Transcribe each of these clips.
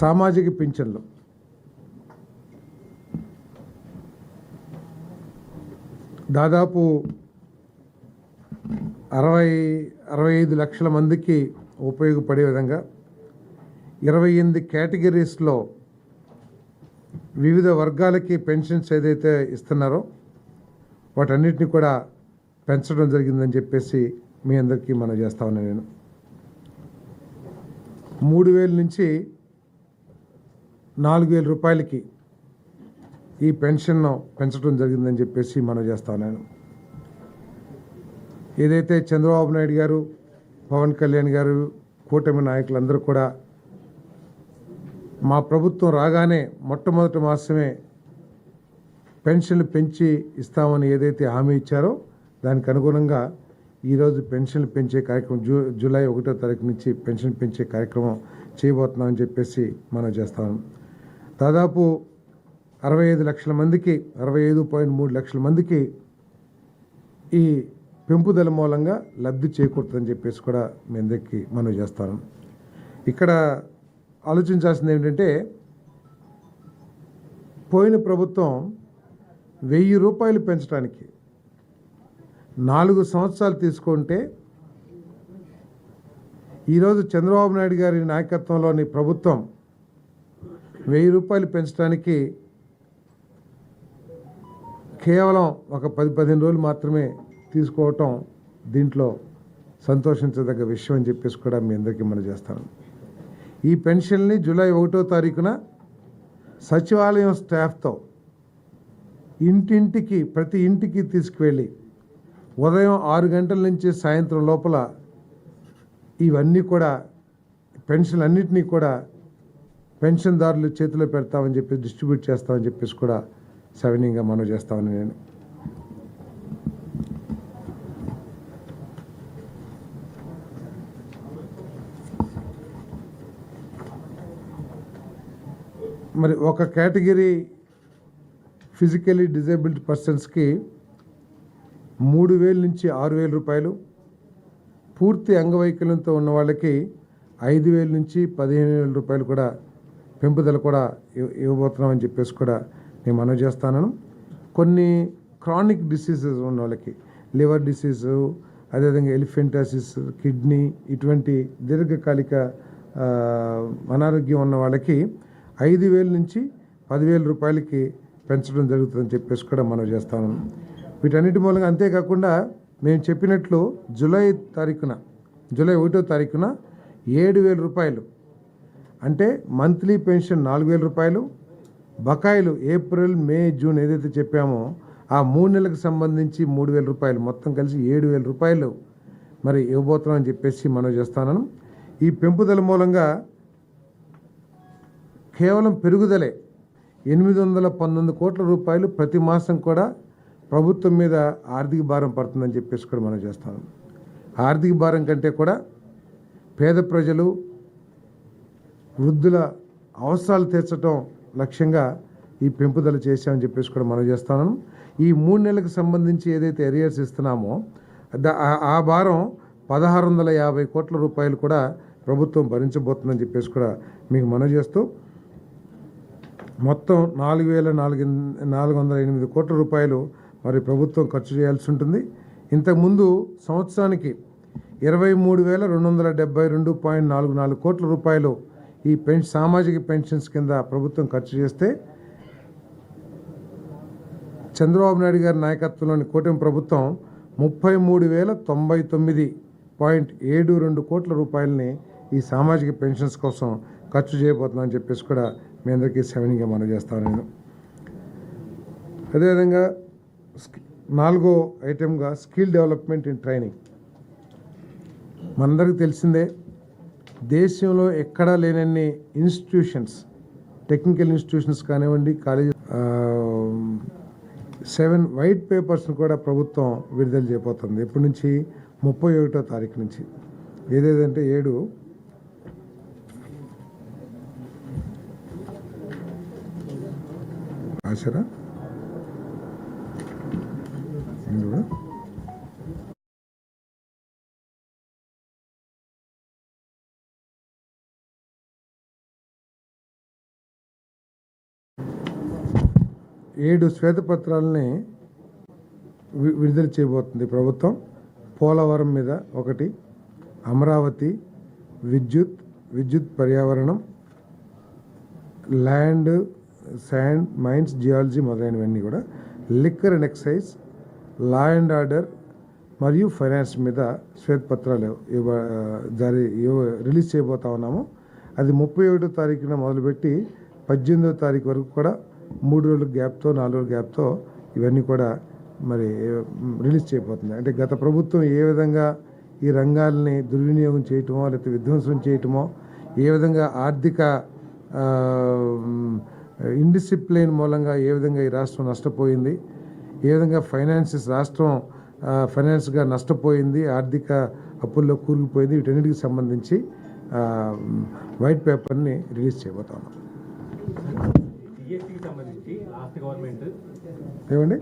సామాజిక పింఛన్లు దాదాపు 65 లక్షల మందికి ఉపయోగపడే విధంగా 28 కేటగిరీస్లో వివిధ వర్గాలకి పెన్షన్స్ ఏదైతే ఇస్తున్నారో వాటన్నిటిని కూడా పెంచడం జరిగిందని చెప్పేసి మీ అందరికీ మనం చేస్తా ఉన్నాను. నేను 3,000 నుంచి 4,000 రూపాయలకి ఈ పెన్షన్ను పెంచడం జరిగిందని చెప్పేసి మనం చేస్తా ఉన్నాను. ఏదైతే చంద్రబాబు నాయుడు గారు, పవన్ కళ్యాణ్ గారు, కూటమి నాయకులందరూ కూడా మా ప్రభుత్వం రాగానే మొట్టమొదటి మాసమే పెన్షన్లు పెంచి ఇస్తామని ఏదైతే హామీ ఇచ్చారో దానికి అనుగుణంగా ఈరోజు పెన్షన్లు పెంచే కార్యక్రమం జూలై 1వ తారీఖు నుంచి పెన్షన్ పెంచే కార్యక్రమం చేయబోతున్నామని చెప్పేసి మనం చేస్తాం. దాదాపు 65 లక్షల మందికి 65.3 లక్షల మందికి ఈ పెంపుదల మూలంగా లబ్ధి చేకూరుతుందని చెప్పేసి కూడా మీ అందరికీ మనం చేస్తాను. ఇక్కడ ఆలోచించాల్సింది ఏంటంటే పోయిన ప్రభుత్వం 1,000 రూపాయలు పెంచడానికి 4 సంవత్సరాలు తీసుకుంటే ఈరోజు చంద్రబాబు నాయుడు గారి నాయకత్వంలోని ప్రభుత్వం 1,000 రూపాయలు పెంచడానికి కేవలం ఒక 10-15 రోజులు మాత్రమే తీసుకోవటం దీంట్లో సంతోషించదగ్గ విషయం అని చెప్పేసి కూడా మీ అందరికీ మనం చేస్తాను. ఈ పెన్షన్ని జూలై 1వ తారీఖున సచివాలయం స్టాఫ్తో ఇంటింటికి ప్రతి ఇంటికి తీసుకువెళ్ళి ఉదయం 6 గంటల నుంచి సాయంత్రం లోపల ఇవన్నీ కూడా పెన్షన్ అన్నింటినీ కూడా పెన్షన్దారులు చేతిలో పెడతామని చెప్పి డిస్ట్రిబ్యూట్ చేస్తామని చెప్పేసి కూడా సవినీయంగా మనం చేస్తామని నేను మరి ఒక కేటగిరీ ఫిజికలీ డిజేబుల్డ్ పర్సన్స్కి 3,000 నుంచి 6,000 రూపాయలు, పూర్తి అంగవైకల్యంతో ఉన్న వాళ్ళకి 5,000 నుంచి 15,000 రూపాయలు కూడా పెంపుదల కూడా ఇవ్వబోతున్నామని చెప్పేసి కూడా నేను మనవి చేస్తాను. కొన్ని క్రానిక్ డిసీజెస్ ఉన్న వాళ్ళకి లివర్ డిసీజు, అదేవిధంగా ఎలిఫెంటాసిస్, కిడ్నీ ఇటువంటి దీర్ఘకాలిక అనారోగ్యం ఉన్న వాళ్ళకి 5,000 నుంచి 10,000 రూపాయలకి పెంచడం జరుగుతుందని చెప్పేసి కూడా మనం చేస్తాను. వీటన్నిటి మూలంగా అంతేకాకుండా మేము చెప్పినట్లు జూలై 1వ తారీఖున 7,000 రూపాయలు అంటే మంత్లీ పెన్షన్ 4,000 రూపాయలు, బకాయిలు ఏప్రిల్, మే, జూన్ ఏదైతే చెప్పామో ఆ 3 నెలలకు సంబంధించి 3,000 రూపాయలు మొత్తం కలిసి 7,000 రూపాయలు మరి ఇవ్వబోతున్నామని చెప్పేసి మనం చేస్తాను. ఈ పెంపుదల మూలంగా కేవలం పెరుగుదలే 819 కోట్ల రూపాయలు ప్రతి మాసం కూడా ప్రభుత్వం మీద ఆర్థిక భారం పడుతుందని చెప్పేసి కూడా మనం చేస్తాం. ఆర్థిక భారం కంటే కూడా పేద ప్రజలు, వృద్ధుల అవసరాలు తీర్చడం లక్ష్యంగా ఈ పెంపుదల చేశామని చెప్పేసి కూడా మనం చేస్తాను. ఈ 3 నెలలకు సంబంధించి ఏదైతే ఎరియర్స్ ఇస్తున్నామో ఆ భారం 1,650 కోట్ల రూపాయలు కూడా ప్రభుత్వం భరించబోతుందని చెప్పేసి కూడా మీకు మనవి చేస్తూ మొత్తం 4,408 కోట్ల రూపాయలు మరి ప్రభుత్వం ఖర్చు చేయాల్సి ఉంటుంది. ఇంతకుముందు సంవత్సరానికి 23,272.44 కోట్ల రూపాయలు ఈ సామాజిక పెన్షన్స్ కింద ప్రభుత్వం ఖర్చు చేస్తే చంద్రబాబు నాయుడు గారి నాయకత్వంలోని కూటమి ప్రభుత్వం 33,099.72 కోట్ల రూపాయలని ఈ సామాజిక పెన్షన్స్ కోసం ఖర్చు చేయబోతున్నామని చెప్పేసి కూడా మీ అందరికీ సెవెన్గా మనం చేస్తాను. నేను అదేవిధంగా 4వ ఐటెంగా స్కిల్ డెవలప్మెంట్ ఇన్ ట్రైనింగ్. మనందరికీ తెలిసిందే దేశంలో ఎక్కడా లేనన్ని ఇన్స్టిట్యూషన్స్, టెక్నికల్ ఇన్స్టిట్యూషన్స్ కానివ్వండి, కాలేజ్ 7 వైట్ పేపర్స్ని కూడా ప్రభుత్వం విడుదల చేయబోతుంది. ఎప్పటి నుంచి 31వ తారీఖు నుంచి. ఏదేదంటే 7 ఆశరా 7 శ్వేతపత్రాలని విడుదల చేయబోతుంది ప్రభుత్వం. పోలవరం మీద ఒకటి, అమరావతి, విద్యుత్ పర్యావరణం, ల్యాండ్, శాండ్, మైన్స్, జియాలజీ మొదలైనవన్నీ కూడా, liquor and excise, law and order మరియు ఫైనాన్స్ మీద శ్వేతపత్రాలు రిలీజ్ చేయబోతా ఉన్నాము. అది 31వ తారీఖున మొదలుపెట్టి 18వ తారీఖు వరకు కూడా 3 రోజుల గ్యాప్తో 4 రోజుల గ్యాప్తో ఇవన్నీ కూడా మరి రిలీజ్ చేయబోతుంది. అంటే గత ప్రభుత్వం ఏ విధంగా ఈ రంగాల్ని దుర్వినియోగం చేయటమో లేకపోతే విధ్వంసం చేయటమో, ఏ విధంగా ఆర్థిక ఇండిసిప్లిన్ మూలంగా ఏ విధంగా ఈ రాష్ట్రం నష్టపోయింది, ఏ విధంగా రాష్ట్రం ఫైనాన్స్గా నష్టపోయింది, ఆర్థిక అప్పుల్లో కూరుకుపోయింది, వీటన్నిటికి సంబంధించి వైట్ పేపర్ని రిలీజ్ చేయబోతాం. ఏమండి,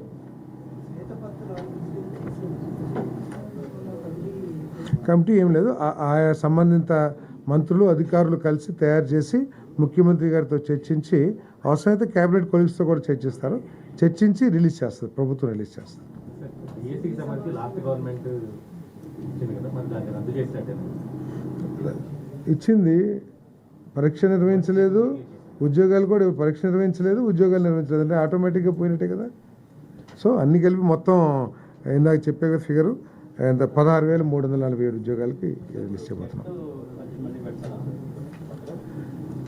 కమిటీ ఏం లేదు, ఆయా సంబంధిత మంత్రులు అధికారులు కలిసి తయారు చేసి ముఖ్యమంత్రి గారితో చర్చించి అవసరమైతే కేబినెట్ కొలీగ్స్తో కూడా చర్చించి రిలీజ్ చేస్తారు, ప్రభుత్వం రిలీజ్ చేస్తుంది. ఇచ్చింది, పరీక్ష నిర్వహించలేదు, ఉద్యోగాలు కూడా పరీక్ష నిర్వహించలేదు, ఉద్యోగాలు నిర్వహించలేదు అంటే ఆటోమేటిక్గా పోయినట్టే కదా. సో అన్ని కలిపి మొత్తం ఇందాక చెప్పే కదా ఫిగరు, 16,347 ఉద్యోగాలకి రిలీజ్ చేయబోతున్నాం.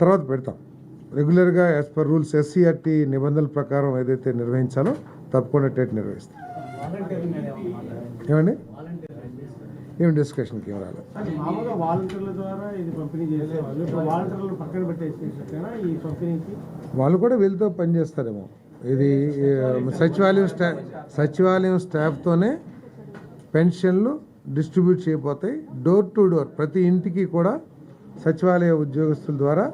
తర్వాత పెడతాం రెగ్యులర్గా యాజ్ పర్ రూల్స్ SCRT నిబంధనల ప్రకారం ఏదైతే నిర్వహించాలో తప్పకుండా టెట్ నిర్వహిస్తాం. ఏమండి, ఏం డిస్కషన్కి ఏం రాలేదు. వాళ్ళు కూడా వీళ్ళతో పనిచేస్తారేమో. ఇది సచివాలయం స్టాఫ్తోనే పెన్షన్లు డిస్ట్రిబ్యూట్ చేయబోతాయి. డోర్ టు డోర్ ప్రతి ఇంటికి కూడా సచివాలయ ఉద్యోగస్తుల ద్వారా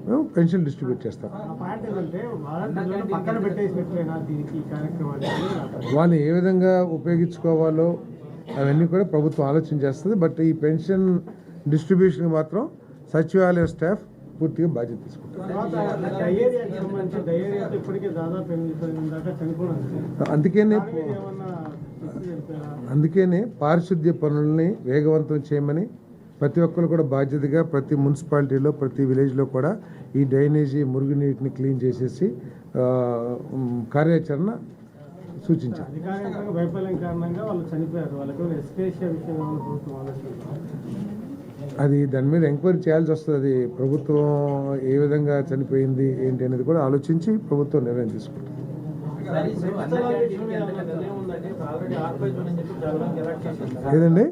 మేము పెన్షన్ డిస్ట్రిబ్యూట్ చేస్తాం. వాళ్ళు ఏ విధంగా ఉపయోగించుకోవాలో అవన్నీ కూడా ప్రభుత్వం ఆలోచన చేస్తుంది. బట్ ఈ పెన్షన్ డిస్ట్రిబ్యూషన్ మాత్రం సచివాలయ స్టాఫ్ పూర్తిగా బాధ్యత తీసుకుంటారు. అందుకనే పారిశుద్ధ్య పనులని వేగవంతం చేయమని ప్రతి ఒక్కరు కూడా బాధ్యతగా ప్రతి మున్సిపాలిటీలో ప్రతి విలేజ్లో కూడా ఈ డ్రైనేజీ మురుగునీటిని క్లీన్ చేసేసి కార్యాచరణ సూచించారు. అది దాని మీద ఎంక్వైరీ చేయాల్సి వస్తుంది. అది ప్రభుత్వం ఏ విధంగా చనిపోయింది ఏంటి అనేది కూడా ఆలోచించి ప్రభుత్వం నిర్ణయం తీసుకుంటుంది. ఏదండి,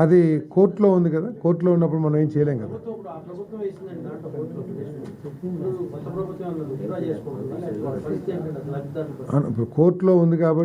అది కోర్టులో ఉంది కదా, కోర్టులో ఉన్నప్పుడు మనం ఏం చేయలేం కదా. ఇప్పుడు కోర్టులో ఉంది కాబట్టి